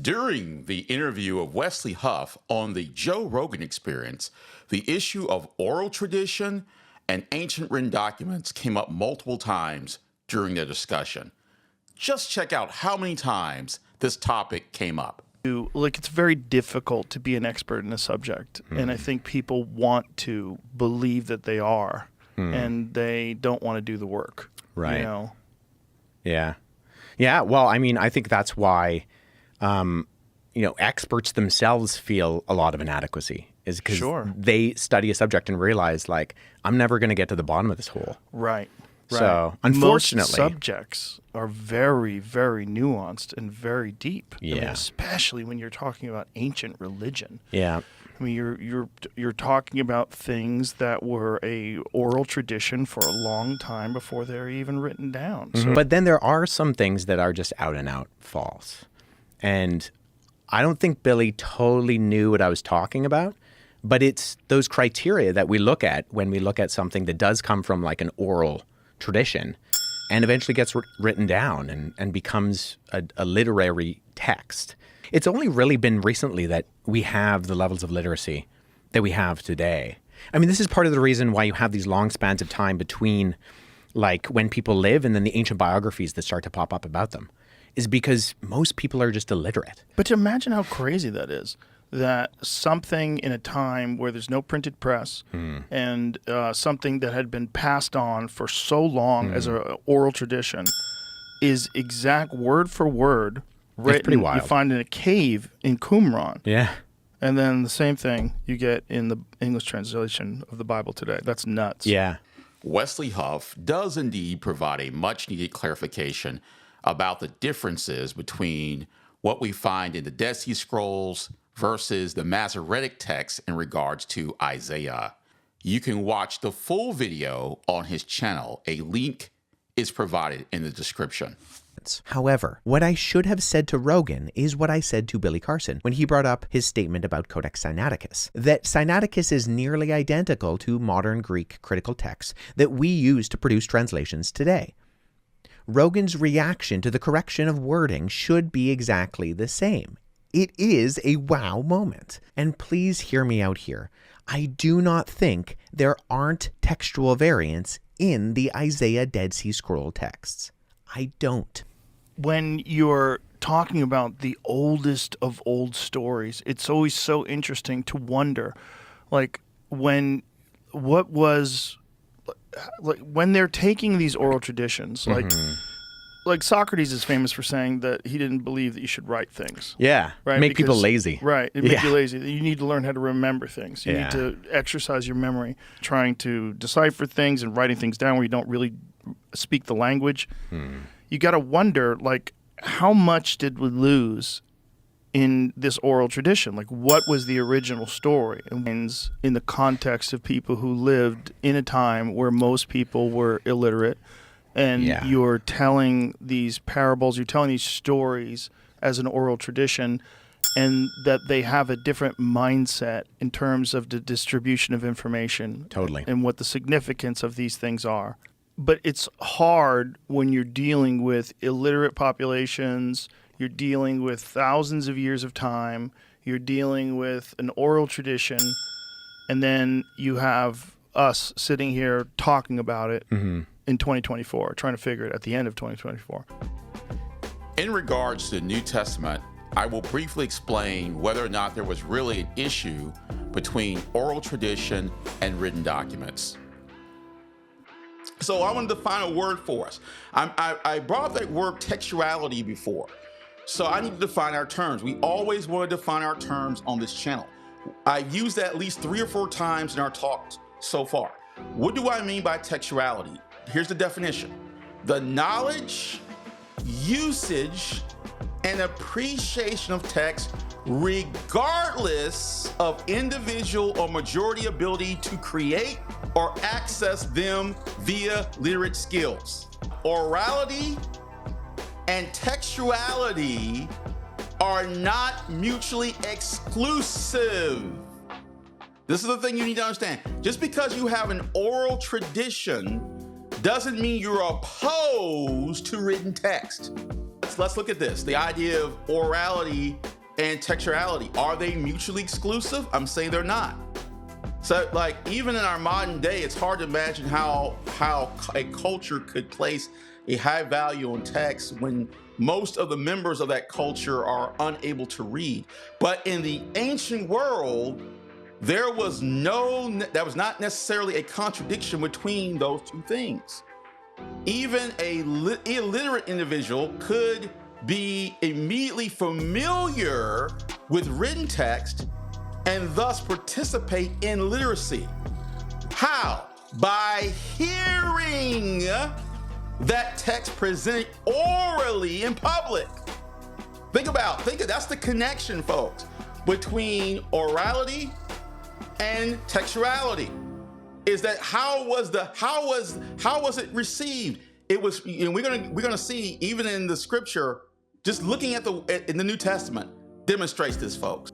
During the interview of Wesley Huff on the Joe Rogan Experience, the issue of oral tradition and ancient written documents came up multiple times during the discussion. Just check out how many times this topic came up. Like, it's very difficult to be an expert in a subject, and I think people want to believe that they are, and they don't want to do the work. Right. You know? Yeah. Yeah. Well, I mean, I think that's why, experts themselves feel a lot of inadequacy, is because they study a subject and realize, like, I'm never going to get to the bottom of this hole. Right. So, unfortunately, most subjects are very, very nuanced and very deep. Yeah. I mean, especially when you're talking about ancient religion. Yeah. I mean, you're talking about things that were a oral tradition for a long time before they were even written down. So, But then there are some things that are just out and out false. And I don't think Billy totally knew what I was talking about, but it's those criteria that we look at when we look at something that does come from like an oral tradition and eventually gets written down and becomes a literary text. It's only really been recently that we have the levels of literacy that we have today. I mean, this is part of the reason why you have these long spans of time between like when people live and then the ancient biographies that start to pop up about them, is because most people are just illiterate. But to imagine how crazy that is, that something in a time where there's no printed press and something that had been passed on for so long as an oral tradition is exact word for word written. It's pretty wild. You find in a cave in Qumran. Yeah. And then the same thing you get in the English translation of the Bible today. That's nuts. Yeah. Wesley Huff does indeed provide a much-needed clarification about the differences between what we find in the Dead Sea Scrolls versus the Masoretic text in regards to Isaiah. You can watch the full video on his channel. A link is provided in the description. However, what I should have said to Rogan is what I said to Billy Carson when he brought up his statement about Codex Sinaiticus, that Sinaiticus is nearly identical to modern Greek critical texts that we use to produce translations today. Rogan's reaction to the correction of wording should be exactly the same. It is a wow moment. And please hear me out here. I do not think there aren't textual variants in the Isaiah Dead Sea Scroll texts. I don't. When you're talking about the oldest of old stories, it's always so interesting to wonder, like, when they're taking these oral traditions, like Socrates is famous for saying that he didn't believe that you should write things. Yeah, right? Make people lazy. Right, it make you lazy. You need to learn how to remember things. You need to exercise your memory, trying to decipher things and writing things down where you don't really speak the language. You got to wonder, like, how much did we lose in this oral tradition? Like, what was the original story? And in the context of people who lived in a time where most people were illiterate, and you're telling these parables, you're telling these stories as an oral tradition, and that they have a different mindset in terms of the distribution of information. Totally. And what the significance of these things are. But it's hard when you're dealing with illiterate populations, you're dealing with thousands of years of time, you're dealing with an oral tradition, and then you have us sitting here talking about it in 2024, trying to figure it at the end of 2024. In regards to the New Testament, I will briefly explain whether or not there was really an issue between oral tradition and written documents. So I want to define a word for us. I brought up that word textuality before. So I need to define our terms. We always want to define our terms on this channel. I've used that at least 3 or 4 times in our talks so far. What do I mean by textuality? Here's the definition. The knowledge, usage, and appreciation of text regardless of individual or majority ability to create or access them via literate skills. Orality and textuality are not mutually exclusive. This is the thing you need to understand. Just because you have an oral tradition doesn't mean you're opposed to written text. So let's look at this. The idea of orality and textuality. Are they mutually exclusive? I'm saying they're not. So like even in our modern day, it's hard to imagine how a culture could place a high value on text when most of the members of that culture are unable to read. But in the ancient world, that was not necessarily a contradiction between those two things. Even a illiterate individual could be immediately familiar with written text and thus participate in literacy. How? By hearing that text presented orally in public. Think that's the connection, folks, between orality and textuality. Is that how was it received? It was, we're gonna see even in the scripture, just looking at in the New Testament demonstrates this, folks.